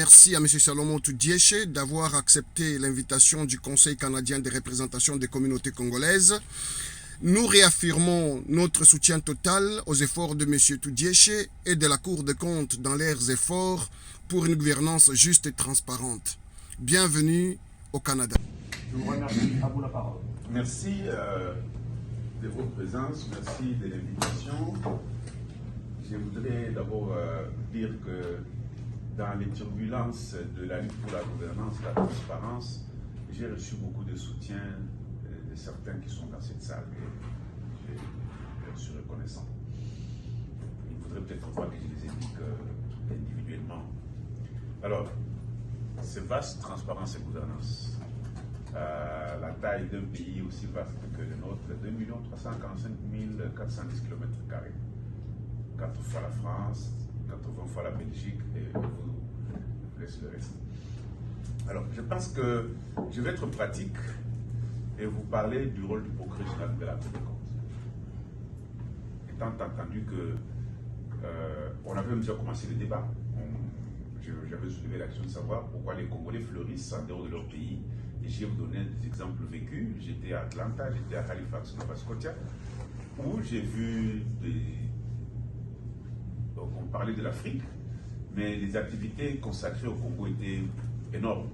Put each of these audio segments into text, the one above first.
merci à M. Salomon Toudiéché d'avoir accepté l'invitation du Conseil canadien de représentation des communautés congolaises. Nous réaffirmons notre soutien total aux efforts de M. Toudiéché et de la Cour des comptes dans leurs efforts pour une gouvernance juste et transparente. Bienvenue au Canada. Je vous remercie. À vous la parole. Merci de votre présence, merci de l'invitation. Je voudrais d'abord dire que dans les turbulences de la lutte pour la gouvernance, la transparence, j'ai reçu beaucoup de soutien de certains qui sont dans cette salle et je suis reconnaissant. Il faudrait peut-être pas que je les indique individuellement. Alors, c'est vaste, transparence et gouvernance. La taille d'un pays aussi vaste que le nôtre, 2 345 410 km². 4 fois la France, 80 fois la Belgique, et je vous laisse le reste. Alors, je pense que je vais être pratique et vous parler du rôle du procureur général de la Cour des comptes. Étant entendu que on avait déjà commencé le débat, j'avais soulevé l'action de savoir pourquoi les Congolais fleurissent en dehors de leur pays. Et je vais vous donner des exemples vécus. J'étais à Atlanta, j'étais à Halifax, Nova Scotia, où j'ai vu Donc on parlait de l'Afrique, mais les activités consacrées au Congo étaient énormes.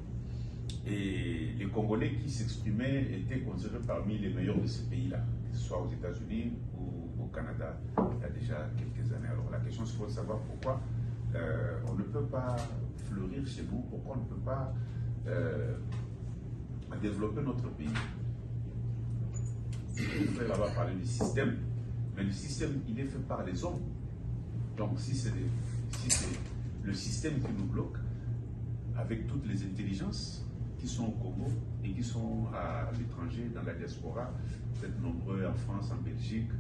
Et les Congolais qui s'exprimaient étaient considérés parmi les meilleurs de ces pays-là, que ce soit aux États-Unis ou au Canada, il y a déjà quelques années. Alors la question, c'est de savoir pourquoi on ne peut pas fleurir chez nous, pourquoi on ne peut pas développer notre pays. Il faudrait là-bas parler du système, mais le système, il est fait par les hommes. Donc si c'est le système qui nous bloque, avec toutes les intelligences qui sont au Congo et qui sont à l'étranger, dans la diaspora, peut-être nombreux en France, en Belgique,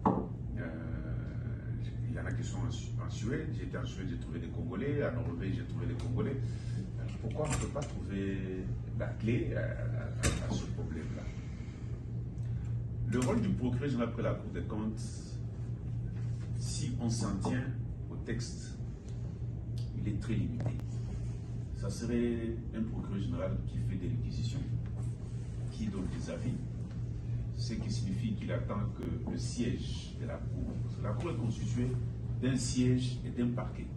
il y en a qui sont en Suède, j'étais en Suède, j'ai trouvé des Congolais, en Norvège, j'ai trouvé des Congolais. Pourquoi on ne peut pas trouver la clé à ce problème-là? Le rôle du procureur général après la Cour des comptes, si on s'en tient au texte, il est très limité. Ça serait un procureur général qui fait des réquisitions, qui donne des avis, ce qui signifie qu'il attend que le siège de la Cour, parce que la Cour est constituée d'un siège et d'un parquet.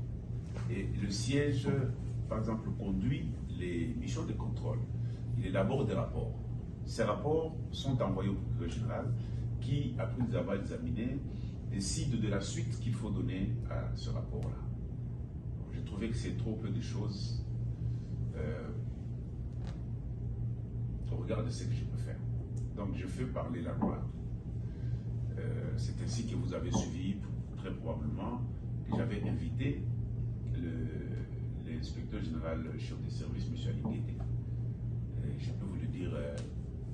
Et le siège, par exemple, conduit les missions de contrôle. Il élabore des rapports. Ces rapports sont envoyés au procureur général qui, après les avoir examinés, décide de la suite qu'il faut donner à ce rapport-là. J'ai trouvé que c'est trop peu de choses au regard de ce que je peux faire. Donc je fais parler la loi. C'est ainsi que vous avez suivi, très probablement, que j'avais invité l'inspecteur général chef des services, M. Alinguété. Je peux vous le dire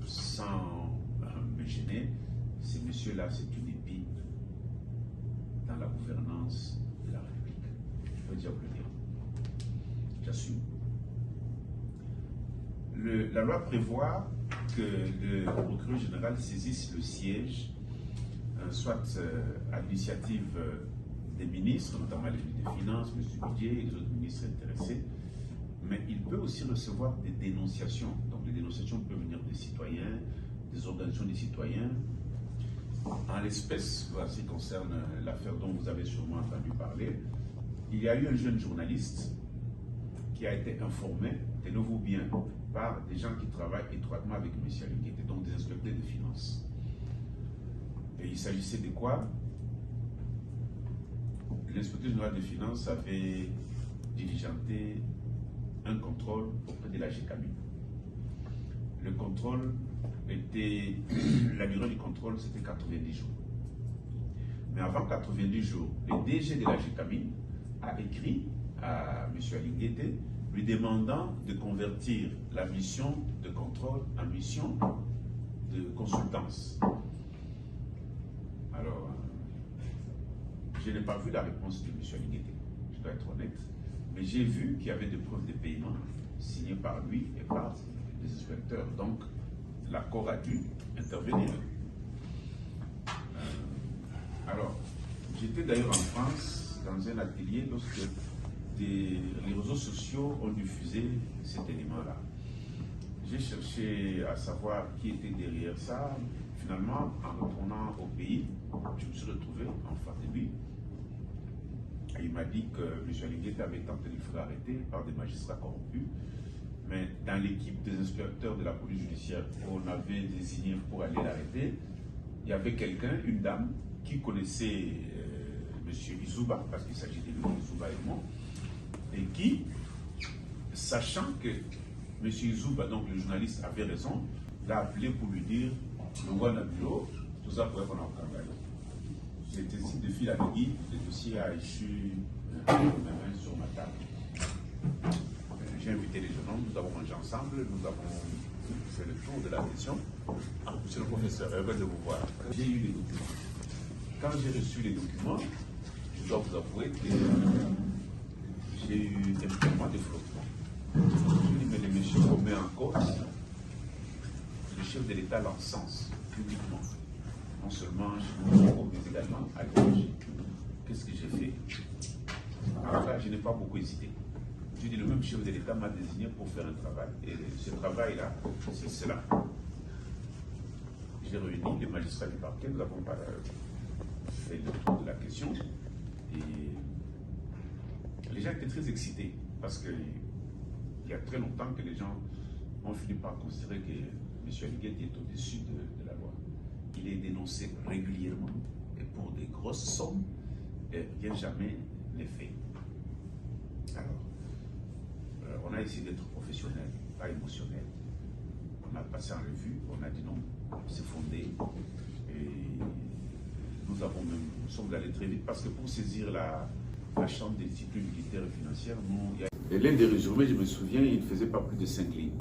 sans me gêner, ce monsieur-là, c'est une épine dans la gouvernance de la République. Je peux dire le dire. J'assume. La loi prévoit que le procureur général saisisse le siège, soit à l'initiative des ministres, notamment les ministres des Finances, M. Budget et les autres ministres intéressés, mais il peut aussi recevoir des dénonciations. Donc les dénonciations peuvent venir des citoyens, des organisations des citoyens. En l'espèce, voilà ce qui concerne l'affaire dont vous avez sûrement entendu parler, il y a eu un jeune journaliste qui a été informé, tenez-vous bien, par des gens qui travaillent étroitement avec M. Alinguété, donc des inspecteurs des finances. Et il s'agissait de quoi? L'inspecteur général des finances avait diligenté un contrôle auprès de la GCAMI. Le contrôle était, la durée du contrôle c'était 90 jours. Mais avant 90 jours, le DG de la GCAMI a écrit à M. Alinguété lui demandant de convertir la mission de contrôle en mission de consultance. Alors, je n'ai pas vu la réponse de M. Alinguété, je dois être honnête, mais j'ai vu qu'il y avait des preuves de paiement signées par lui et par les inspecteurs. Donc, l'accord a dû intervenir. Alors, j'étais d'ailleurs en France dans un atelier lorsque les réseaux sociaux ont diffusé cet élément-là. J'ai cherché à savoir qui était derrière ça. Finalement, en retournant au pays, je me suis retrouvé en face de lui. Il m'a dit que M. Alingueta avait tenté de le faire arrêter par des magistrats corrompus. Mais dans l'équipe des inspecteurs de la police judiciaire qu'on avait désigné pour aller l'arrêter, il y avait quelqu'un, une dame, qui connaissait M. Izouba, parce qu'il s'agit de lui, Izouba et moi, et qui, sachant que M. Izouba, donc le journaliste, avait raison, l'a appelé pour lui dire le bureau, tout ça pour qu'on en travaille. J'étais ainsi de fil à aiguille, le dossier a échu sur ma table. J'ai invité les jeunes hommes, nous avons mangé ensemble, nous avons fait le tour de la question. Monsieur le professeur, heureux de vous voir. J'ai eu les documents. Quand j'ai reçu les documents, je dois vous avouer que j'ai eu un moment de flottement. Je me dis, mais le monsieur qu'on met en cause, le chef de l'État l'encense publiquement. Non seulement chez nous, mais également à l'étranger. Qu'est-ce que j'ai fait? Alors là, je n'ai pas beaucoup hésité. Je dis, le même chef de l'État m'a désigné pour faire un travail. Et ce travail-là, c'est cela. J'ai réuni les magistrats du parquet, nous avons fait le tour de la question. Et les gens étaient très excités parce qu'il y a très longtemps que les gens ont fini par considérer que M. Alingueta est au-dessus de la loi. Il est dénoncé régulièrement et pour des grosses sommes, et rien jamais n'est fait. Alors, on a essayé d'être professionnel, pas émotionnel. On a passé en revue, on a dit non, c'est fondé. Et nous sommes allés très vite parce que pour saisir la chambre des disciplines militaires et financières, et l'un des résumés, je me souviens, il ne faisait pas plus de 5 lignes.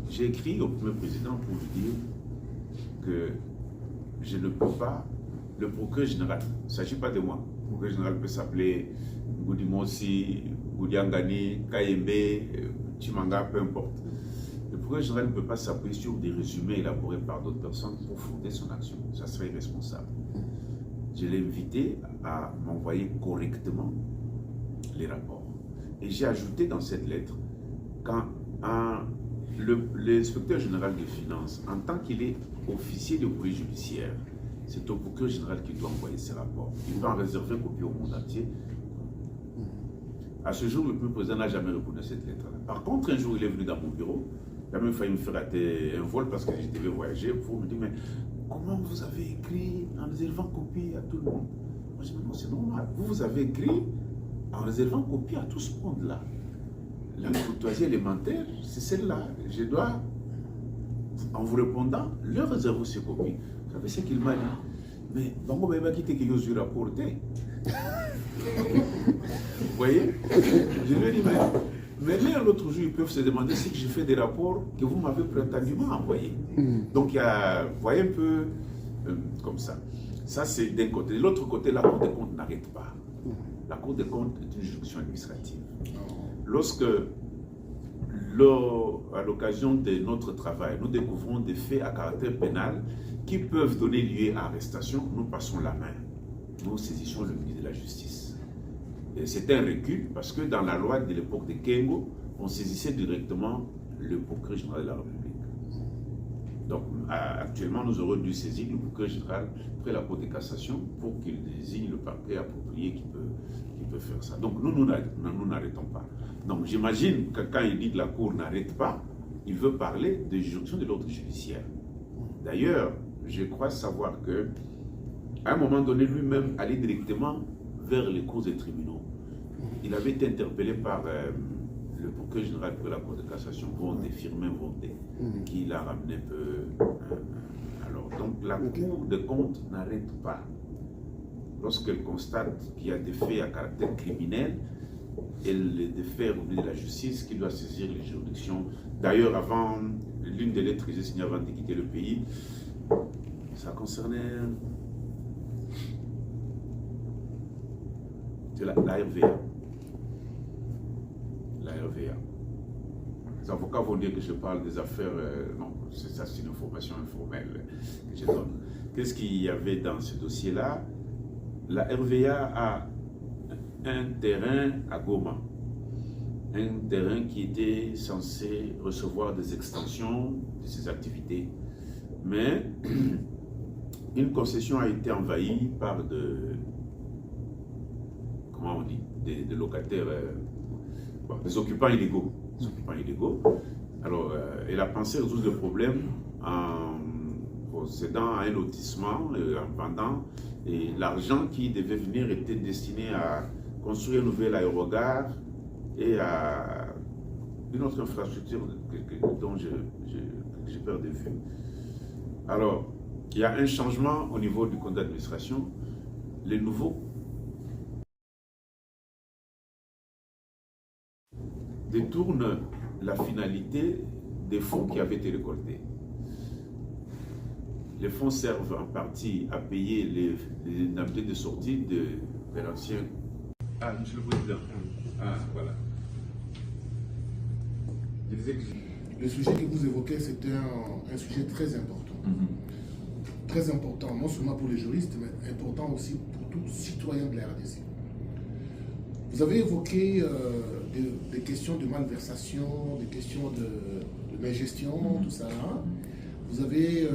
J'ai écrit au premier président pour lui dire que je ne peux pas, le procureur général, il ne s'agit pas de moi, le procureur général peut s'appeler Goudimosi, Goudiangani, Kayembe, Chimanga, peu importe. Le procureur général ne peut pas s'appuyer sur des résumés élaborés par d'autres personnes pour fonder son action. Ça serait irresponsable. Je l'ai invité à m'envoyer correctement les rapports. Et j'ai ajouté dans cette lettre, quand l'inspecteur général des finances, en tant qu'il est officier de police judiciaire, c'est au procureur général qui doit envoyer ses rapports. Il doit en réserver une copie au monde entier. À ce jour, le président n'a jamais répondu à cette lettre-là. Par contre, un jour, il est venu dans mon bureau. Il a même failli me faire rater un vol parce que je devais voyager pour me dire, mais comment vous avez écrit en réservant copie à tout le monde? Moi, je dis, non, c'est normal. Vous avez écrit en réservant copie à tout ce monde-là. La courtoisie élémentaire, c'est celle-là. Je dois, en vous répondant, leur réserver ces copies. Vous savez ce qu'il m'a dit? Mais Bango Beba qui était quelque chose rapporté. Vous voyez? Je lui ai dit, mais l'autre jour, ils peuvent se demander si j'ai fait des rapports que vous m'avez prétendument envoyés. Donc, il y a, vous voyez un peu comme ça. Ça, c'est d'un côté. De l'autre côté, la Cour des comptes n'arrête pas. La Cour des comptes est une juridiction administrative. Lorsque, à l'occasion de notre travail, nous découvrons des faits à caractère pénal qui peuvent donner lieu à arrestation, nous passons la main. Nous saisissons le ministre de la Justice. C'est un recul parce que dans la loi de l'époque de Kengo, on saisissait directement le procureur général de la République. Donc actuellement, nous aurions dû saisir le procureur général près la Cour de cassation pour qu'il désigne le parquet approprié qui peut faire ça. Donc nous n'arrêtons pas. Donc j'imagine que quand il dit que la Cour n'arrête pas, il veut parler de juridiction de l'ordre judiciaire. D'ailleurs, je crois savoir que à un moment donné, lui-même allait directement vers les cours des tribunaux. Il avait été interpellé par le procureur général de la Cour de cassation, Firmin Vondé, qui l'a ramené un peu. Alors, donc, la Cour des comptes n'arrête pas. Lorsqu'elle constate qu'il y a des faits à caractère criminel, elle les défère au ministre de la Justice, qui doit saisir les juridictions. D'ailleurs, avant, l'une des lettres que j'ai signées avant de quitter le pays, ça concernait la RVA. La RVA. Les avocats vont dire que je parle des affaires. Non, ça c'est une information informelle que je donne. Qu'est-ce qu'il y avait dans ce dossier-là? La RVA a un terrain à Goma. Un terrain qui était censé recevoir des extensions de ses activités. Mais une concession a été envahie par comment on dit, des locataires, des occupants illégaux. Des occupants illégaux. Alors, elle a pensé résoudre le problème en procédant à un lotissement, en vendant, et l'argent qui devait venir était destiné à construire un nouvel aérogare et à une autre infrastructure dont j'ai peur de vue. Alors, il y a un changement au niveau du compte d'administration. Les nouveaux détournent la finalité des fonds qui avaient été récoltés. Les fonds servent en partie à payer les indemnités de sortie de l'ancien. Ah, monsieur le président. Ah, voilà. Je disais que le sujet que vous évoquez, c'était un sujet très important. Très important, non seulement pour les juristes, mais important aussi pour tout citoyen de la RDC. Vous avez évoqué des questions de malversation, des questions de ingestion, tout ça. Vous avez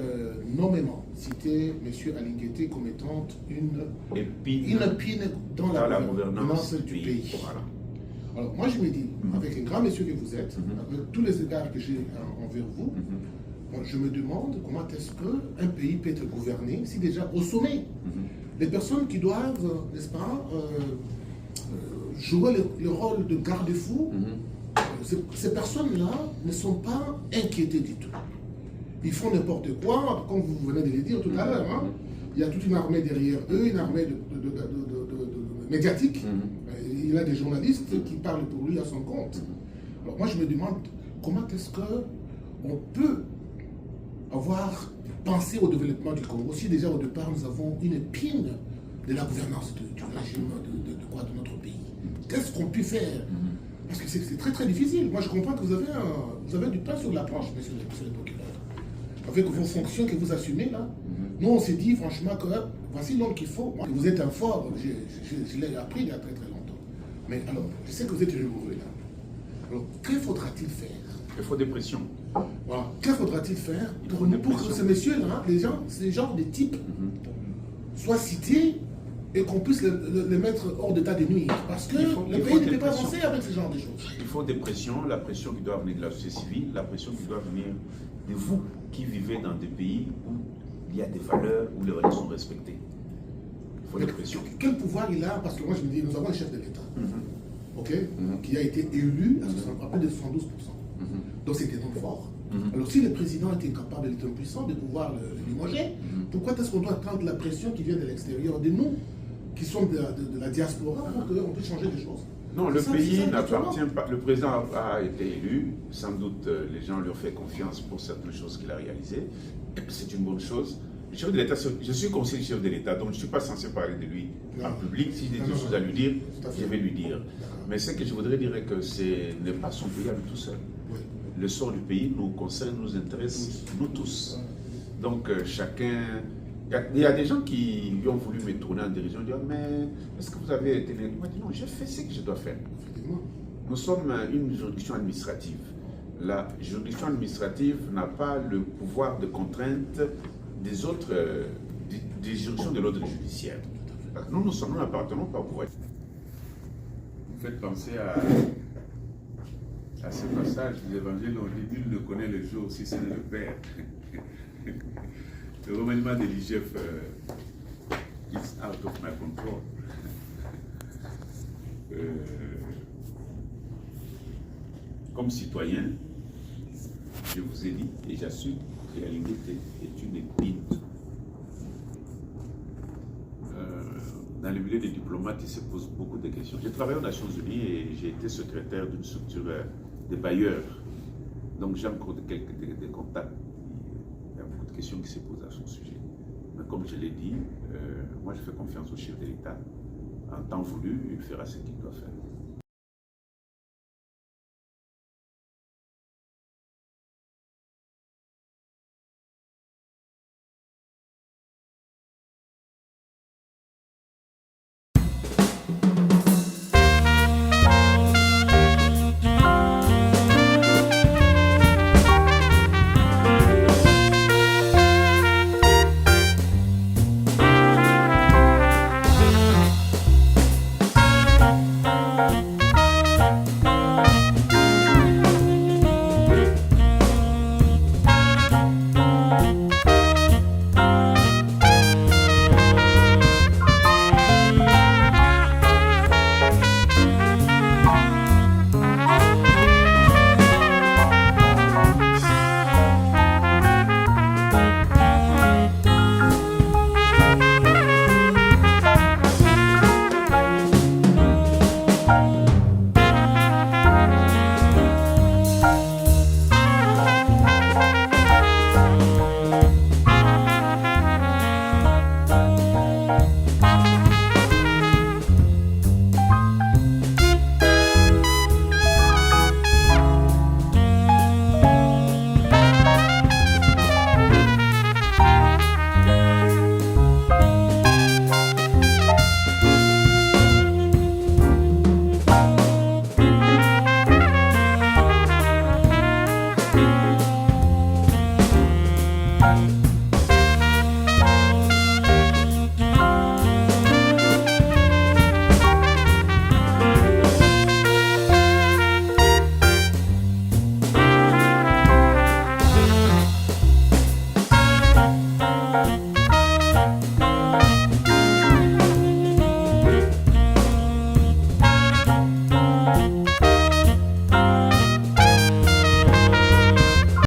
nommément cité M. Alingueté comme étant une épine dans la gouvernance du pays. Voilà. Alors moi je me dis, avec un grand monsieur que vous êtes, avec tous les égards que j'ai envers vous, moi, je me demande comment est-ce qu'un pays peut être gouverné si déjà au sommet, les personnes qui doivent, n'est-ce pas, jouer le rôle de garde-fou, ces personnes-là ne sont pas inquiétées du tout. Ils font n'importe quoi, comme vous venez de le dire tout à l'heure. Hein. Il y a toute une armée derrière eux, une armée médiatique. Il y a des journalistes qui parlent pour lui à son compte. Alors moi je me demande comment est-ce qu'on peut avoir pensé au développement du Congo si déjà au départ nous avons une épine de la gouvernance du régime de notre pays. Qu'est-ce qu'on peut faire? Parce que c'est très très difficile. Moi je comprends que vous avez du pain sur la planche, monsieur le procureur. Avec vos fonctions que vous assumez là, nous on s'est dit franchement que voici l'homme qu'il faut. Moi, vous êtes un fort, je l'ai appris il y a très très longtemps. Mais alors, je sais que vous êtes rigoureux là. Alors, que faudra-t-il faire? il faut des pressions. Voilà. Que faudra-t-il faire pour que ces messieurs-là, ces genres de types, soient cités et qu'on puisse les mettre hors d'état de nuire? Parce que le pays ne peut pas avancer avec ce genre de choses. Il faut des pressions, la pression qui doit venir de la société civile, la pression qui doit venir de vous qui vivez dans des pays où il y a des valeurs, où les valeurs sont respectées. Il faut des pressions. Quel pouvoir il a? Parce que moi je me dis, nous avons un chef de l'État, qui a été élu à plus de 72%. Donc c'est un homme fort. Alors si le président est incapable, il est impuissant de pouvoir le limoger, pourquoi est-ce qu'on doit attendre la pression qui vient de l'extérieur, de nous, qui sommes de la diaspora, pour qu'on puisse changer des choses? Non, le pays n'appartient pas. Le président a été élu. Sans doute, les gens lui ont fait confiance pour certaines choses qu'il a réalisées. Et puis, c'est une bonne chose. Le chef de l'État, je suis conseiller du chef de l'État, donc je ne suis pas censé parler de lui en public. Si j'ai des choses à lui dire, je vais lui dire. Mais ce que je voudrais dire est que ce n'est pas son pays à lui tout seul. Le sort du pays nous concerne, nous intéresse, nous tous. Donc, chacun. Il y a des gens qui ont voulu me tourner en dérision, dire mais est-ce que vous avez été élu? Moi, je dis non, je fais ce que je dois faire. Nous sommes une juridiction administrative. La juridiction administrative n'a pas le pouvoir de contrainte des autres, des juridictions de l'ordre judiciaire. Nous n'appartenons pas au pouvoir. Vous faites penser à ce passage de l'Évangile où on dit nul ne connaît le jour si ce n'est le Père. Le remaniement de l'IGF is out of my control. Comme citoyen, je vous ai dit et j'assume que la liberté est une épine. Dans le milieu des diplomates, il se pose beaucoup de questions. J'ai travaillé aux Nations Unies et j'ai été secrétaire d'une structure de bailleurs. Donc j'ai encore des contacts. Il y a beaucoup de questions qui se posent à son sujet. Mais comme je l'ai dit, moi je fais confiance au chef de l'État. En temps voulu, il fera ce qu'il doit faire.